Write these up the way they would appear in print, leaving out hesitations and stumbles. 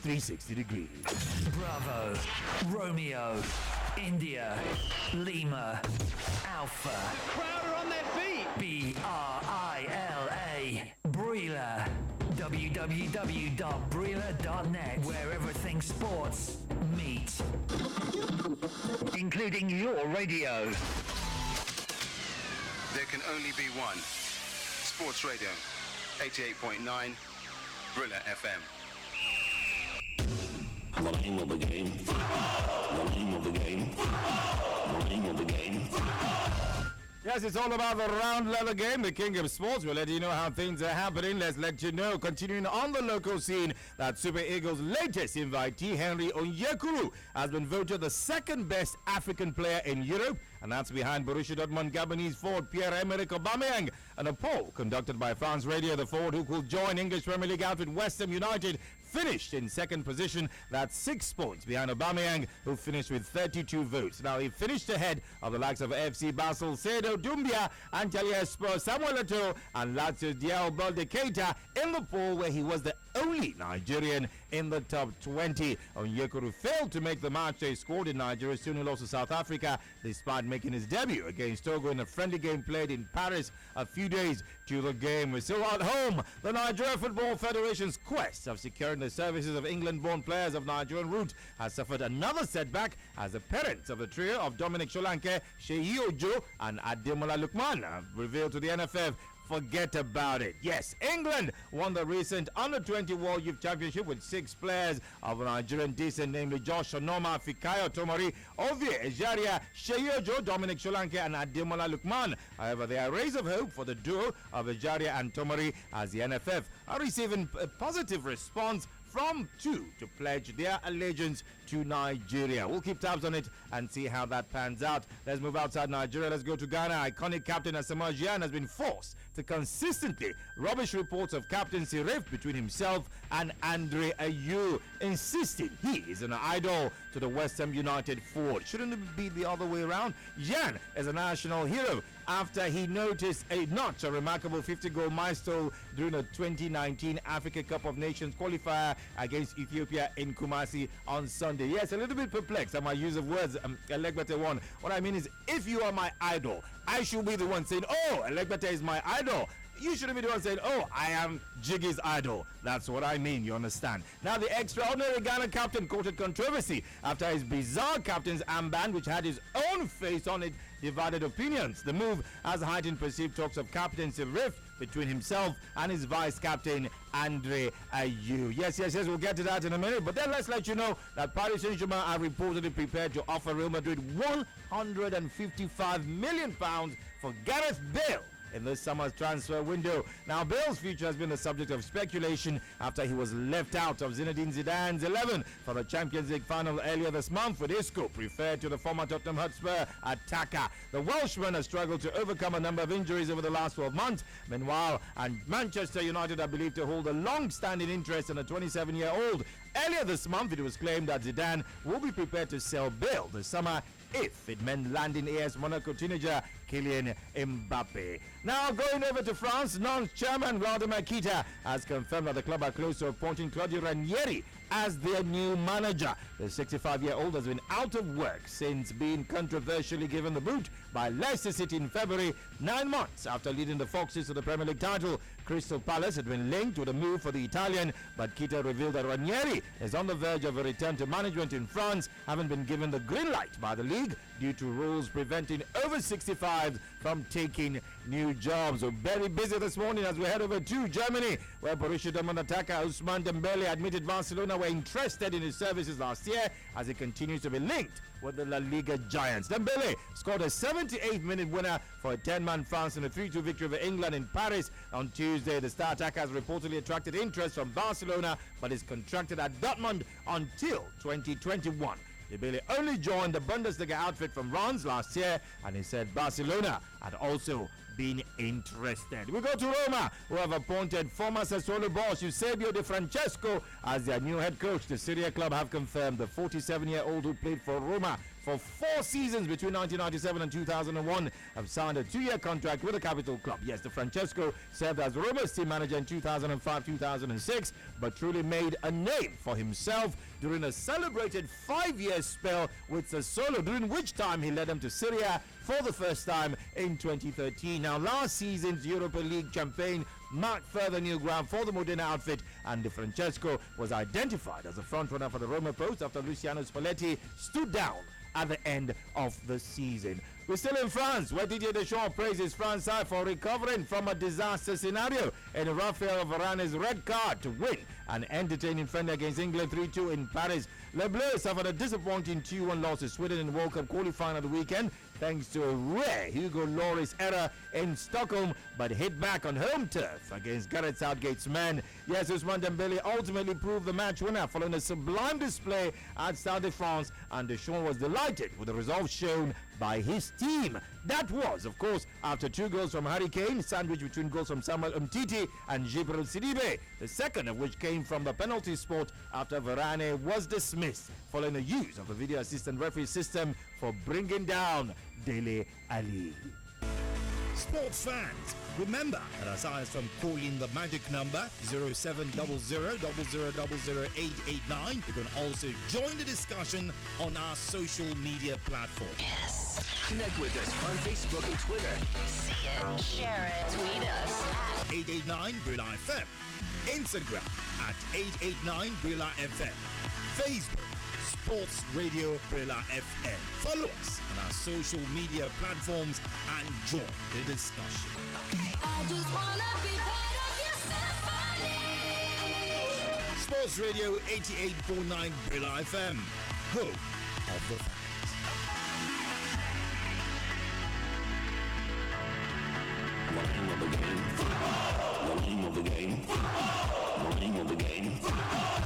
360 degrees. Bravo, Romeo, India, Lima, Alpha. Crowd are on their feet. B-R-I-L-A, Brila. www.brila.net, where everything sports meets, including your radio. There can only be one. Sports Radio, 88.9, Brilla FM. The name of the game. The name of the game. The name of the game. Yes, it's all about the round leather game, the king of sports. We'll let you know how things are happening. Let's let you know, continuing on the local scene, that Super Eagles' latest invitee, Henry Onyekuru, has been voted the second best African player in Europe, and that's behind Borussia Dortmund Gabonese forward Pierre-Emerick Aubameyang. And a poll conducted by France Radio, the forward who could join English Premier League outfit West Ham United, finished in second position. That's 6 points behind Aubameyang, who finished with 32 votes. Now, he finished ahead of the likes of FC Basel, Seydou Doumbia, Antalya Spurs, Samuel Eto'o, and Lazio's Diao Balde Keita in the poll, where he was the only Nigerian in the top 20. Onyekuru failed to make the match day squad in Nigeria, soon lost to South Africa, despite making his debut against Togo in a friendly game played in Paris a few days to the game. We're still at home. The Nigeria Football Federation's quest of securing the services of England-born players of Nigerian root has suffered another setback, as the parents of the trio of Dominic Solanke, Seyi Ojo, and Ademola Lookman have revealed to the NFF. Forget about it. Yes, England won the recent Under-20 World Youth Championship with 6 players of Nigerian descent, namely Josh Onoma, Fikayo Tomori, Ovie Ejaria, Seyi Ojo, Dominic Solanke, and Ademola Lookman. However, there are rays of hope for the duo of Ejaria and Tomori, as the NFF are receiving a positive response from 2 to pledge their allegiance to Nigeria. We'll keep tabs on it and see how that pans out. Let's move outside Nigeria. Let's go to Ghana. Iconic captain Asamoah Gyan has been forced to consistently rubbish reports of captaincy rift between himself and Andre Ayew, insisting he is an idol to the West Ham United forward. Shouldn't it be the other way around? Gyan is a national hero after he noticed a remarkable 50-goal milestone during the 2019 Africa Cup of Nations qualifier against Ethiopia in Kumasi on Sunday. Yes, a little bit perplexed at my use of words, Elegbete one. What I mean is, if you are my idol, I should be the one saying, oh, Elegbete is my idol. You shouldn't be the one saying, oh, I am Jiggy's idol. That's what I mean, you understand. Now, the extraordinary Ghana captain courted controversy after his bizarre captain's armband, which had his own face on it, divided opinions. The move has heightened perceived talks of captaincy rift between himself and his vice captain, Andre Ayew. Yes, we'll get to that in a minute. But then let's let you know that Paris Saint-Germain are reportedly prepared to offer Real Madrid £155 million for Gareth Bale in this summer's transfer window. Now, Bale's future has been the subject of speculation after he was left out of Zinedine Zidane's 11 for the Champions League final earlier this month, with Isco preferred to the former Tottenham Hotspur attacker. The Welshman has struggled to overcome a number of injuries over the last 12 months. Meanwhile, and Manchester United are believed to hold a long-standing interest in a 27-year-old. Earlier this month, it was claimed that Zidane will be prepared to sell Bale this summer if it meant landing AS Monaco teenager Kylian Mbappe. Now, going over to France, Nantes chairman Vladimir Kita has confirmed that the club are close to appointing Claudio Ranieri as their new manager. The 65-year-old has been out of work since being controversially given the boot by Leicester City in February, 9 months after leading the Foxes to the Premier League title. Crystal Palace had been linked with a move for the Italian, but Kita revealed that Ranieri is on the verge of a return to management in France, having been given the green light by the league due to rules preventing over 65s from taking new jobs. So very busy this morning as we head over to Germany, where Borussia Dortmund attacker Ousmane Dembele admitted Barcelona were interested in his services last year, as he continues to be linked with the La Liga giants. Dembele scored a 78th minute winner for a 10-man France in a 3-2 victory over England in Paris on Tuesday. The star attacker has reportedly attracted interest from Barcelona, but is contracted at Dortmund until 2021. Dembele only joined the Bundesliga outfit from Reims last year, and he said Barcelona had also been interested. We go to Roma, who have appointed former Sassuolo boss Eusebio Di Francesco as their new head coach. The Serie A club have confirmed the 47-year-old who played for Roma for 4 seasons between 1997 and 2001, have signed a 2-year contract with the capital club. Yes, the Francesco served as Roma's team manager in 2005-2006, but truly made a name for himself during a celebrated 5-year spell with Sassuolo, during which time he led them to Serie A for the first time in 2013. Now, last season's Europa League campaign marked further new ground for the Modena outfit, and Di Francesco was identified as a frontrunner for the Roma post after Luciano Spalletti stood down at the end of the season. We're still in France, where Didier Deschamps praises France side for recovering from a disaster scenario in Raphael Varane's red card to win an entertaining friendly against England 3-2 in Paris. Les Bleus suffered a disappointing 2-1 loss to Sweden in World Cup qualifying at the weekend, thanks to a rare Hugo Lloris error in Stockholm, but hit back on home turf against Gareth Southgate's men. Yes, Ousmane Dembele ultimately proved the match winner following a sublime display at Stade de France, and Deschamps was delighted with the results shown by his team. That was, of course, after 2 goals from Harry Kane, sandwiched between goals from Samuel Umtiti and Djibril Sidibe, the second of which came from the penalty spot after Varane was dismissed following the use of the video assistant referee system for bringing down Dele Alli. Sports fans, remember that aside from calling the magic number 0700000889, you can also join the discussion on our social media platforms. Yes. Connect with us on Facebook and Twitter. See it, share it, tweet us at 889 Brilla FM, Instagram at 889 Brilla FM, Facebook Sports Radio Brilla FM. Follow us on our social media platforms and join the discussion. I just wanna be part of your symphony. Sports Radio 88.9 Brilla FM, home of the fans. The name of the game. Football. The name of the game. Football. The name of the game. Football.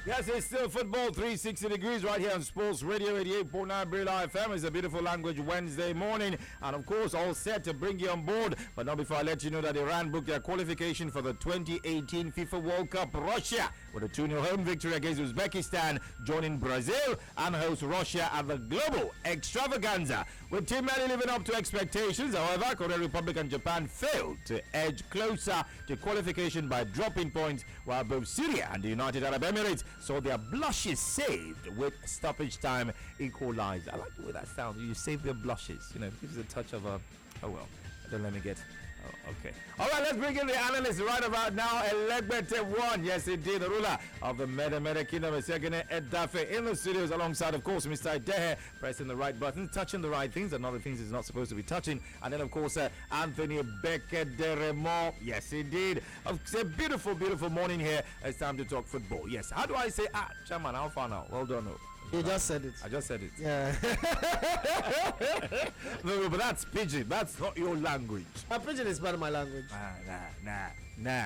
Yes, it's still football 360 degrees right here on Sports Radio 88.9 Brilla FM. It's a beautiful language Wednesday morning, and of course all set to bring you on board. But not before I let you know that Iran booked their qualification for the 2018 FIFA World Cup. Russia with a 2-0 home victory against Uzbekistan, joining Brazil and host Russia at the global extravaganza. With Team Mali living up to expectations, however, Korea Republic and Japan failed to edge closer to qualification by dropping points, while both Syria and the United Arab Emirates saw their blushes saved with stoppage time equalized. I like the way that sounds. You save their blushes. You know, it gives a touch of a, oh well, don't let me get. Oh, okay. All right, let's bring in the analyst right about now. Elegbete One. Yes, indeed. The ruler of the Meda Kingdom is Segene Edafe in the studios alongside, of course, Mr. Dehe, pressing the right buttons, touching the right things and other things he's not supposed to be touching. And then, of course, Anthony Beckerderemo. Yes, indeed. It's a beautiful, beautiful morning here. It's time to talk football. Yes. How do I say, Chairman, how far now? Well done. Oh. You just said it. I just said it. Yeah. No, but that's pidgin. That's not your language. Pidgin is part of my language. Nah.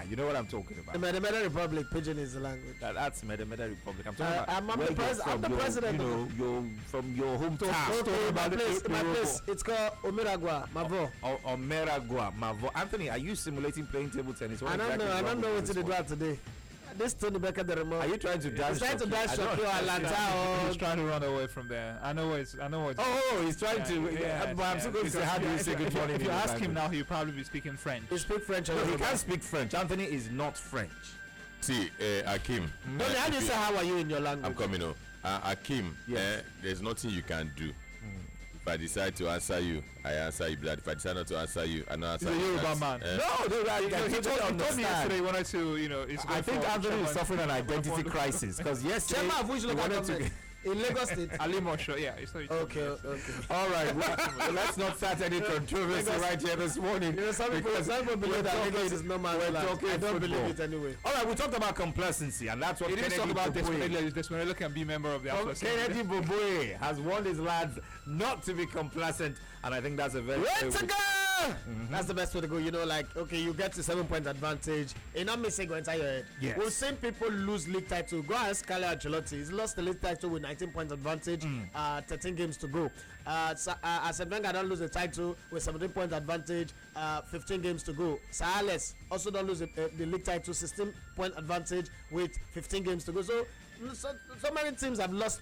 You know what I'm talking about. The Meda Republic, Pidgin is the language. That's Meda Republic. I'm talking about. I'm the you're president. You know, you're from your hometown. Okay, my place. It's called Omeragua, Mavo. Omeragua, Mavo. Anthony, are you simulating playing table tennis? I don't know what to do today. This Tony Becker the remote. Are you trying to dash? He's trying to dash Shakio Atlanta. He's trying to run away from there. I know it's. Oh, he's trying to. But I'm still going to say, how do you say good morning? If you ask him now, he'll probably be speaking French. He speaks French. No, he can't speak French. Anthony is not French. See, Akim. How do you say how are you in your language? I'm coming on. Akim, Yes. there's nothing you can do. If I decide to answer you, I answer you. But if I decide not to answer you, I not answer He's a you. Yoruba man. No, he told me yesterday he wanted to, I think Anthony is suffering an identity crisis because yesterday Chairman of which he local wanted to. government? In Lagos State. Alimosho, yeah. Okay. All right, well, let's not start any controversy right here this morning. Some people believe that Lagos is normal. I don't believe it anyway. All right, we talked about complacency, and that's what He didn't Kennedy talk about Boboe. Desmond can be member of the Afro Kennedy Boboe has warned his lads not to be complacent, and I think that's a very Let's go! That's the best way to go. You get to 7-point advantage. You're not missing going inside your head. Yes. We've seen people lose league title. Go ask Carlo Ancelotti. He's lost the league title with 19-point advantage, 13 games to go. Arsene Wenger don't lose the title with 17-point advantage, 15 games to go. Sir Alex also don't lose the league title, 16-point advantage with 15 games to go. So many teams have lost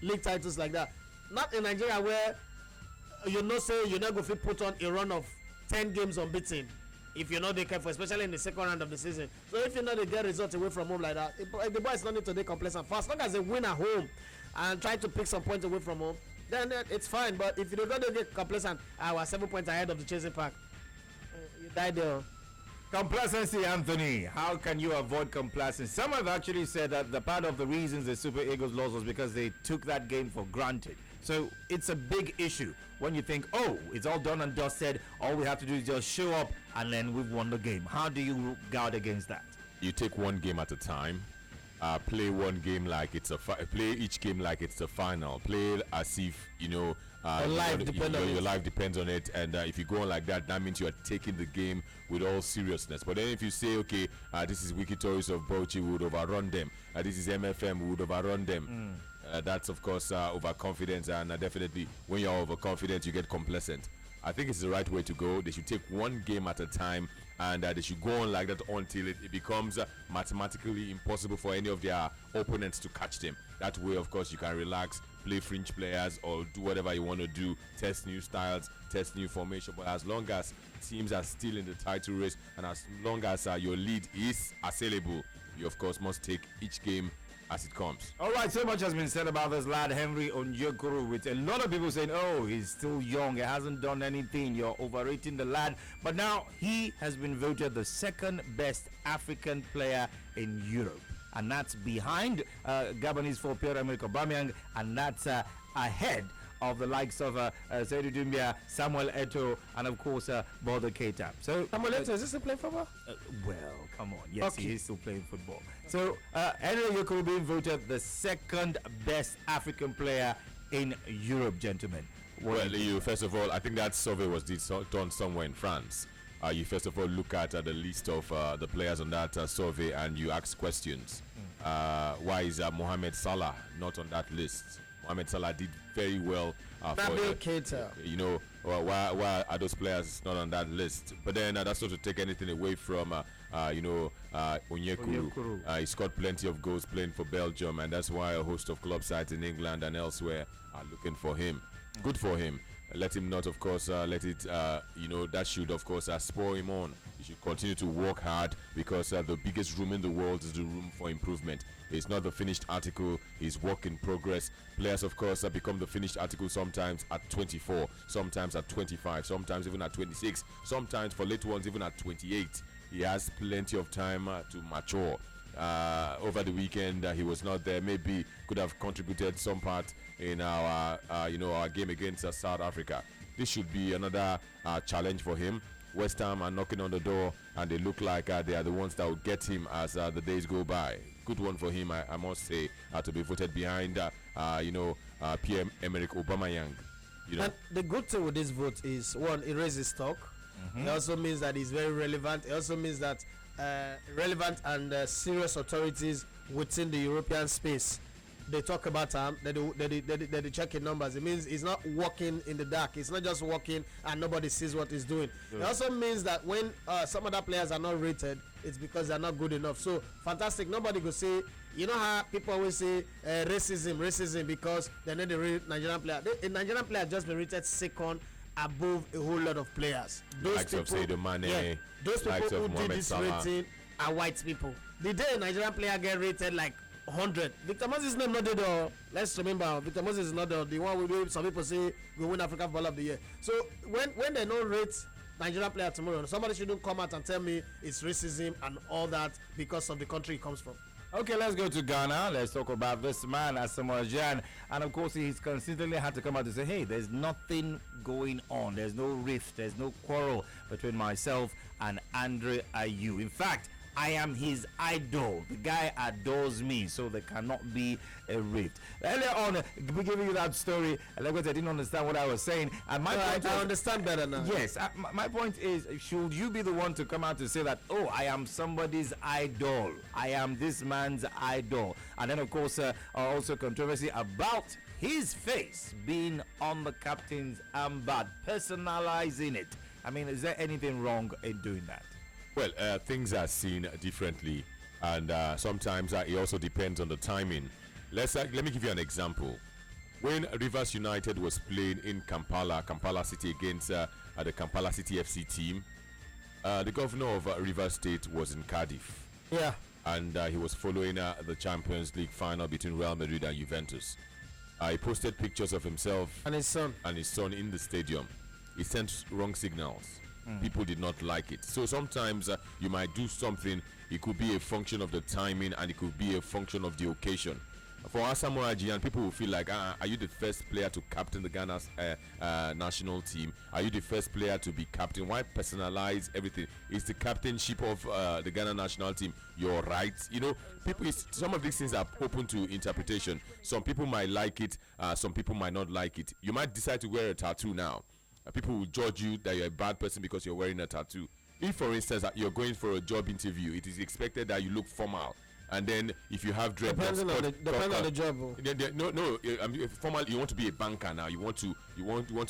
league titles like that. not in Nigeria where you know say you not go fit put on a run of 10 games unbeaten if you're not dey careful, especially in the second round of the season. So if you know they get results away from home like that, the boys don't need to be complacent. For as long as they win at home and try to pick some points away from home, then it's fine. But if you don't get complacent, we're 7 points ahead of the chasing pack. You die there. Complacency, Anthony. How can you avoid complacency? Some have actually said that the part of the reasons the Super Eagles lost was because they took that game for granted. So it's a big issue when you think, oh, it's all done and dusted. All we have to do is just show up and then we've won the game. How do you guard against that? You take one game at a time. Play one game like it's play each game like it's the final. Play as if your life depends on it. And if you go on like that, that means you are taking the game with all seriousness. But then if you say, okay, this is Wiki Toys of Bauchi, we would overrun them. This is MFM, we would overrun them. That's of course overconfidence, and definitely when you're overconfident, you get complacent. I think it's the right way to go. They should take one game at a time, and they should go on like that until it becomes mathematically impossible for any of their opponents to catch them. That way, of course, you can relax, play fringe players, or do whatever you want to do, test new styles, test new formation. But as long as teams are still in the title race, and as long as your lead is assailable, you of course must take each game as it comes. All right, so much has been said about this lad Henry Onyekuru, with a lot of people saying, oh, he's still young, he hasn't done anything, you're overrating the lad. But now he has been voted the second best African player in Europe, and that's behind Gabonese for Pierre-Emerick Aubameyang, and that's ahead of the likes of Seydou Doumbia, Samuel Eto'o, and of course Bodo Keita. So Samuel Eto'o, is he still playing football? Well, come on, yes, okay. he is still playing football. So Henry Onyekuru being voted the second best African player in Europe, gentlemen. Well, first of all, I think that survey was done somewhere in France. You first of all look at the list of the players on that survey, and you ask questions. Why is Mohamed Salah not on that list? Mohamed Salah did very well. Nabil Keita. Why are those players not on that list? But then that's not to take anything away from Onyekuru. He scored plenty of goals playing for Belgium, and that's why a host of club sides in England and elsewhere are looking for him. Good for him. Let him not, of course, let it, that should, of course, spur him on. He should continue to work hard, because the biggest room in the world is the room for improvement. It's not the finished article, it's work in progress. Players, of course, become the finished article sometimes at 24, sometimes at 25, sometimes even at 26, sometimes for late ones even at 28. He has plenty of time to mature. Over the weekend, he was not there. Maybe could have contributed some part in our game against South Africa. This should be another challenge for him. West Ham are knocking on the door, and they look like they are the ones that will get him as the days go by. Good one for him, I must say, to be voted behind Pierre-Emerick Aubameyang. And the good thing with this vote is, one, it raises stock. It also means that he's very relevant. It also means that relevant and serious authorities within the European space, they talk about him, they check his numbers. It means he's not walking in the dark. It's not just walking and nobody sees what he's doing. It also means that when some other players are not rated, it's because they're not good enough. So fantastic. Nobody could say, you know how people always say racism because they're not the real Nigerian player. A Nigerian player just been rated second above a whole lot of players. Those people who did this rating are white people. The day a Nigerian player get rated like 100, Victor Moses' name not there. Let's remember, Victor Moses is not the one we some people say will win African Footballer of the Year. So when they don't rate Nigerian player tomorrow, somebody shouldn't come out and tell me it's racism and all that because of the country he comes from. Okay, let's go to Ghana. Let's talk about this man, Asamoah Gyan. And of course, he's consistently had to come out and say, hey, there's nothing going on. There's no rift. There's no quarrel between myself and Andre Ayew. In fact, I am his idol. The guy adores me, so there cannot be a rift. Earlier on, we giving you that story, like I didn't understand what I was saying. And my point I understand better now. Yes, my point is, should you be the one to come out to say that, oh, I am somebody's idol, I am this man's idol, and then of course also controversy about his face being on the captain's armband, personalizing it. I mean, is there anything wrong in doing that? Well, things are seen differently, and sometimes it also depends on the timing. Let me give you an example. When Rivers United was playing in Kampala City against the Kampala City FC team, the governor of Rivers State was in Cardiff. Yeah. And he was following the Champions League final between Real Madrid and Juventus. He posted pictures of himself and his son in the stadium. He sent wrong signals. People did not like it. So sometimes you might do something. It could be a function of the timing, and it could be a function of the occasion. For Asamoah Gyan, people will feel like, are you the first player to captain the Ghana's national team? Are you the first player to be captain? Why personalize everything? Is the captainship of the Ghana national team your right? You know, some of these things are open to interpretation. Some people might like it, some people might not like it. You might decide to wear a tattoo now. People will judge you that you're a bad person because you're wearing a tattoo. If, for instance, you're going for a job interview, it is expected that you look formal. And then if you have dreadlocks, depends on the job. No. Formal. You want to be a banker now. You want to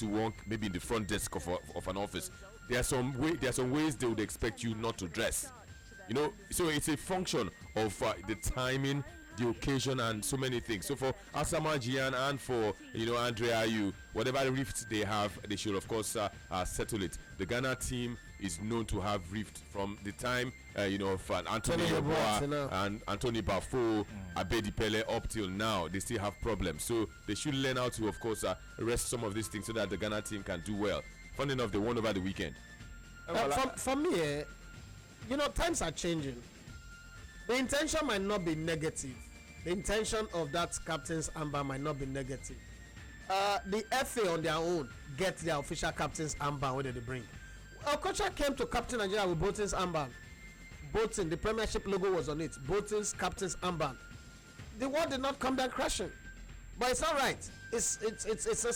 work maybe in the front desk of an office. There are some ways they would expect you not to dress. You know, so it's a function of the timing, the occasion, and so many things. So for Asamoah Gyan and for Andre Ayew, whatever rifts they have, they should of course settle it. The Ghana team is known to have rift from the time of Anthony Yeboah and Anthony Bafo, Abedi Pele up till now. They still have problems, so they should learn how to, of course, rest some of these things so that the Ghana team can do well. Funny enough, they won over the weekend. For me, times are changing. The intention might not be negative. The intention of that captain's armband might not be negative. The FA on their own get their official captain's armband when they bring. Okocha came to captain Nigeria with Bolton's armband. Bolton, the Premiership logo was on it. Bolton's captain's armband. The world did not come down crashing, but it's not right. It's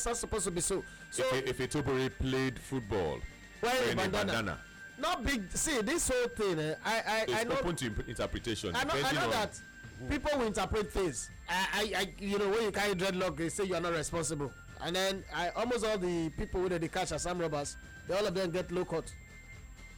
not supposed to be so. So if Etobore played football, wearing a bandana. Not big. See, this whole thing. I know. Open to interpretation. I know that people will interpret things. When you carry dreadlock, they say you are not responsible. And then almost all the people with the catch are some robbers. All of them get low cut.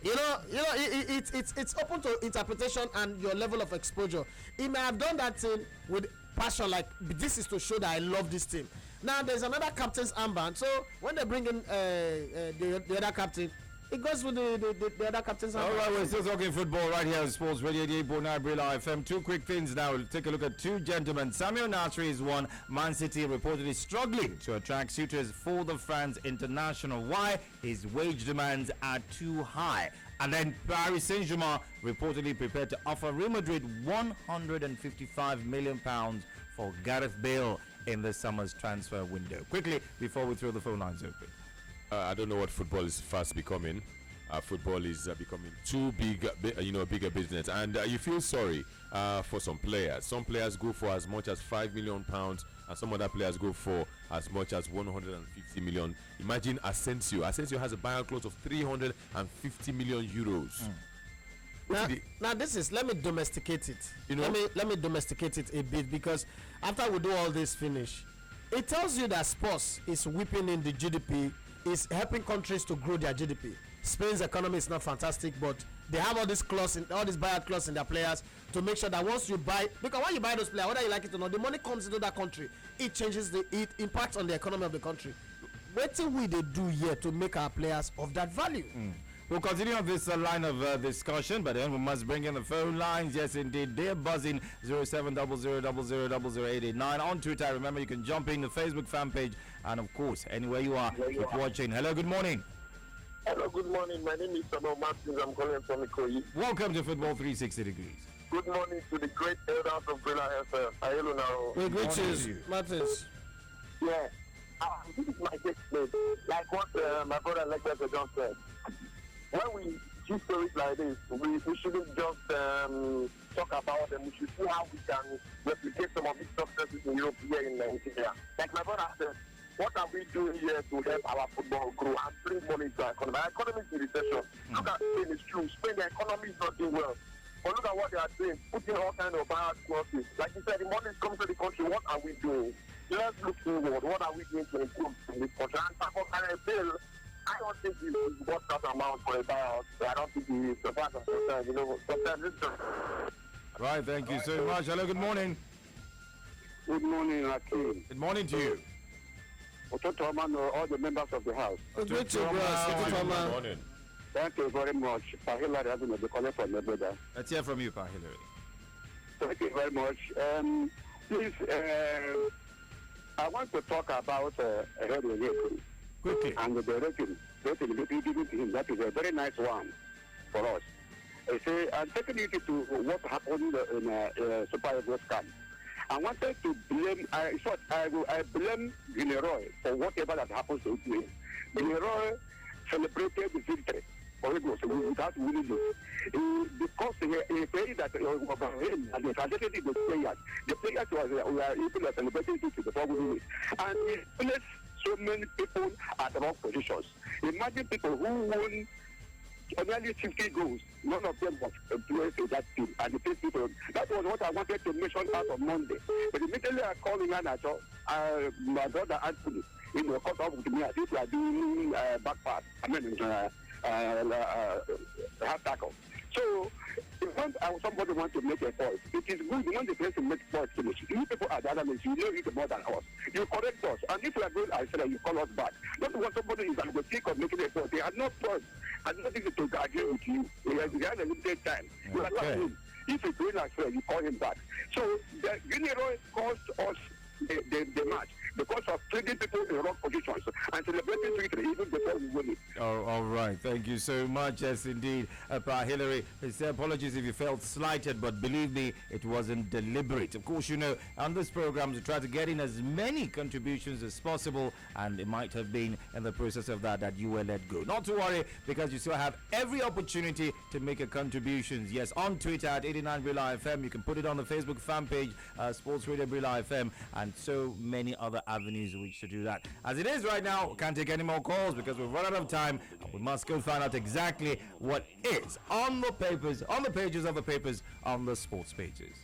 It's open to interpretation and your level of exposure. He may have done that thing with passion, like this is to show that I love this team. Now there's another captain's armband. So when they bring in the other captain, it goes with the other captain's armband. All right, we're still talking football right here on Sports Radio 88.9 Brila FM. Two quick things now. We'll take a look at two gentlemen. Samuel Nasri is one. Man City reportedly struggling to attract suitors for the France international. Why? His wage demands are too high. And then Paris Saint-Germain reportedly prepared to offer Real Madrid £155 million for Gareth Bale in the summer's transfer window. Quickly, before we throw the phone lines open. I don't know what football is fast becoming. Football is becoming too big, bigger business, and you feel sorry for some players. Some players go for as much as £5 million, and some other players go for as much as 150 million. Imagine Asensio. Asensio has a buyout clause of 350 million euros. Now this is, let me domesticate it. Let me domesticate it a bit, because after we do all this finish, it tells you that sports is whipping in the GDP. Is helping countries to grow their GDP. Spain's economy is not fantastic, but they have all this buyout clause in their players to make sure that once you buy, because when you buy those players, whether you like it or not, the money comes into that country. It impacts on the economy of the country. What do we do here to make our players of that value? We'll continue on this line of discussion, but then we must bring in the phone lines. Yes, indeed, they're buzzing 0700000889 on Twitter. Remember, you can jump in the Facebook fan page, and of course, anywhere you are, keep watching. Hello, good morning. Hello, good morning. My name is Samuel Martins. I'm calling from Ikoyi. Welcome to Football 360 Degrees. Good morning to the great elders of Brila FM. Hello now. We greet you, Martins. Yeah. This is my statement. Like what my brother Lecter John said. When we do stories like this, we shouldn't just talk about them. We should see how we can replicate some of these successes in Europe here in Nigeria. Like my brother said, what are we doing here to help our football grow and bring money to our economy? Our economy is in recession. Look at Spain, it's true. Spain, the economy is not doing well. But look at what they are doing, putting all kinds of buyout clauses. Like you said, the money is coming to the country. What are we doing? Let's look forward. What are we doing to improve in this country? And for a bill, I don't think this is what that amount for a buyout. I don't think it is. Sometimes it's just... Right, thank you so much. Hello, good morning. Good morning, Hakeem. Good morning to you. all the members of the House. Good to Bros. Morning. Thank you very much. Hillary has been a caller from my brother. Let's hear from you, Pa Hillary. Thank you very much. Please, I want to talk about Henry Quickly. and the rating that you given to him. That is a very nice one for us. I say, I'm taking it to what happened in Super Eagles camp. I wanted to blame, I blame Guineroy for whatever that happens to him. Guineroy celebrated the victory for Eagles without winning it. Because he said that about him and they translated the players. The players were able to celebrate it before winning it. And he placed so many people at the wrong positions. Imagine people who won nearly 50 goals. None of them was placed in that team. And the people, that was what I wanted to mention out on Monday. But immediately I called in and I saw my brother Anthony, caught up with me as if we are doing back pass. I mean, half tackle. So, when somebody wants to make a fault, it is good when the person makes fault finish. You people are the other means, you know it more than us. You correct us. And if we are going astray, you call us back. Not when somebody is at the peak of making a fault. They are not fault. And nothing to agree with you. They have a limited time. You are not him. If he's going astray, you call him back. So, the Guinea cost us the match because of treating people in wrong positions and celebrating victory even before we win it. All right. Thank you so much. Yes, indeed. Pa Hillary, apologies if you felt slighted, but believe me, it wasn't deliberate. Of course, you know, on this program, we try to get in as many contributions as possible, and it might have been in the process of that you were let go. Not to worry, because you still have every opportunity to make a contribution. Yes, on Twitter at 89 Brilla FM. You can put it on the Facebook fan page, Sports Radio Brilla FM, and so many other avenues which to do that. As it is right now, we can't take any more calls because we've run out of time. We must go find out exactly what is on the papers, on the pages of the papers, on the sports pages.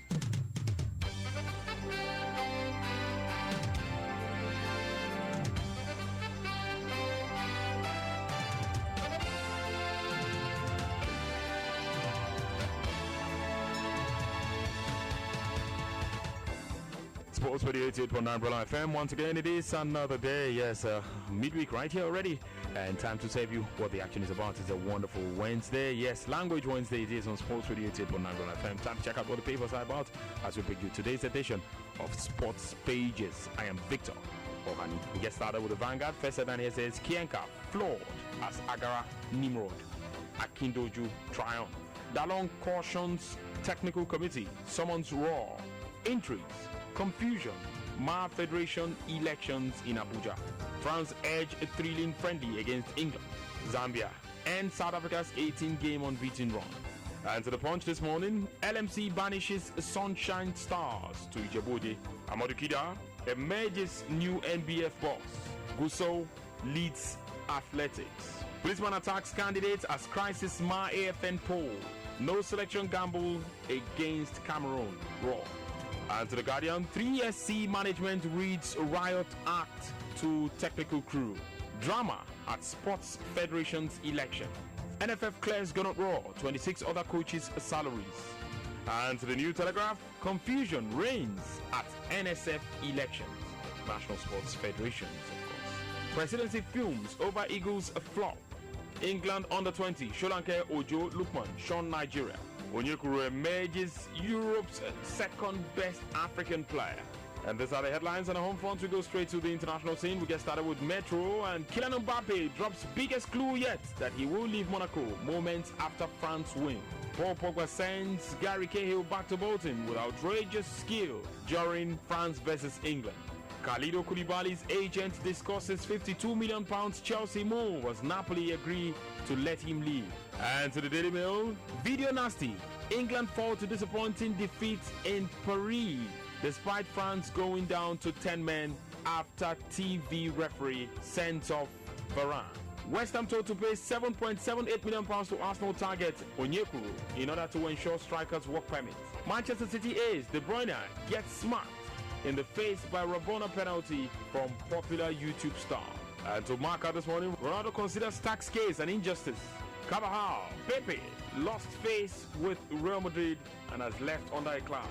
Sports Radio 88.9 Brilla FM. Once again, it is another day. Yes, midweek right here already. And time to tell you what the action is about. It's a wonderful Wednesday. Yes, Language Wednesday it is on Sports Radio 88.9 Brilla FM. Time to check out what the papers are about as we bring you today's edition of Sports Pages. I am Victor Ohani. We get started with the Vanguard. First headline here says Kienka flawed as Agara Nimrod. Akindoju triumph. Dalong cautions technical committee. Summons raw. Intrigues. Confusion. Ma Federation elections in Abuja. France edge a thrilling friendly against England. Zambia and South Africa's 18-game unbeaten run. And to the Punch this morning, LMC banishes Sunshine Stars to Ijebuode. Amadou Kida emerges new NBF boss. Gusso leads athletics. Policeman attacks candidates as crisis Ma AFN poll. No selection gamble against Cameroon. Raw. And to the Guardian, 3SC management reads Riot Act to technical crew. Drama at Sports Federation's election. NFF clears Gunnock Raw, 26 other coaches' salaries. And to the New Telegraph, confusion reigns at NSF elections. National Sports Federations, of course. Presidency fumes over Eagles flop. England under-20, Sri Lanka, Ojo, Lukman, Sean Nigeria. Onyekuru emerges Europe's second best African player. And these are the headlines on the home front. We go straight to the international scene. We get started with Metro, and Kylian Mbappe drops biggest clue yet that he will leave Monaco moments after France win. Paul Pogba sends Gary Cahill back to Bolton with outrageous skill during France versus England. Khalido Koulibaly's agent discusses £52 million Chelsea move as Napoli agree to let him leave. And to the Daily Mail, video nasty. England fall to disappointing defeat in Paris despite France going down to 10 men after TV referee sends off Varane. West Ham told to pay £7.78 million to Arsenal target Onyekuru in order to ensure strikers' work permit. Manchester City ace De Bruyne gets smart in the face by Rabona penalty from popular YouTube star. And to mark out this morning, Ronaldo considers tax case an injustice. Carvajal, Pepe lost face with Real Madrid and has left under a cloud.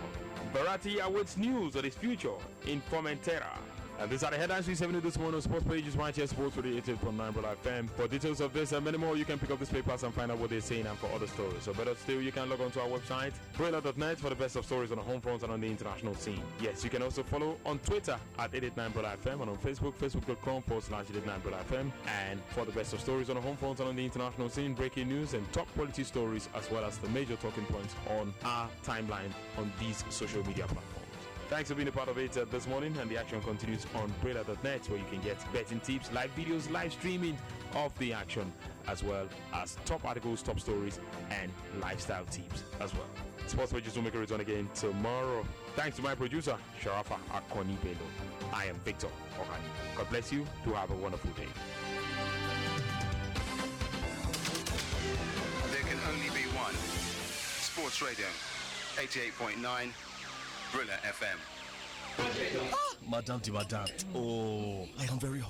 Verratti awaits news of his future in Formentera. And these are the headlines we 70 this morning on sports pages right here, Sports Radio 88.9 Brother FM. For details of this and many more, you can pick up this papers and find out what they're saying and for other stories. So better still, you can log on to our website, Brilla.net, for the best of stories on the home front and on the international scene. Yes, you can also follow on Twitter at 889 Brother FM and on Facebook, facebook.com/889 Brother FM. And for the best of stories on the home front and on the international scene, breaking news and top quality stories, as well as the major talking points on our timeline on these social media platforms. Thanks for being a part of it this morning, and the action continues on Brilla.net, where you can get betting tips, live videos, live streaming of the action, as well as top articles, top stories, and lifestyle tips as well. Sports pages will make a return again tomorrow. Thanks to my producer, Sharafa Akoni Bello. I am Victor Okani. God bless you. Do have a wonderful day. There can only be one. Sports Radio, 88.9 Brilla FM. Madame, oh, I am very hungry.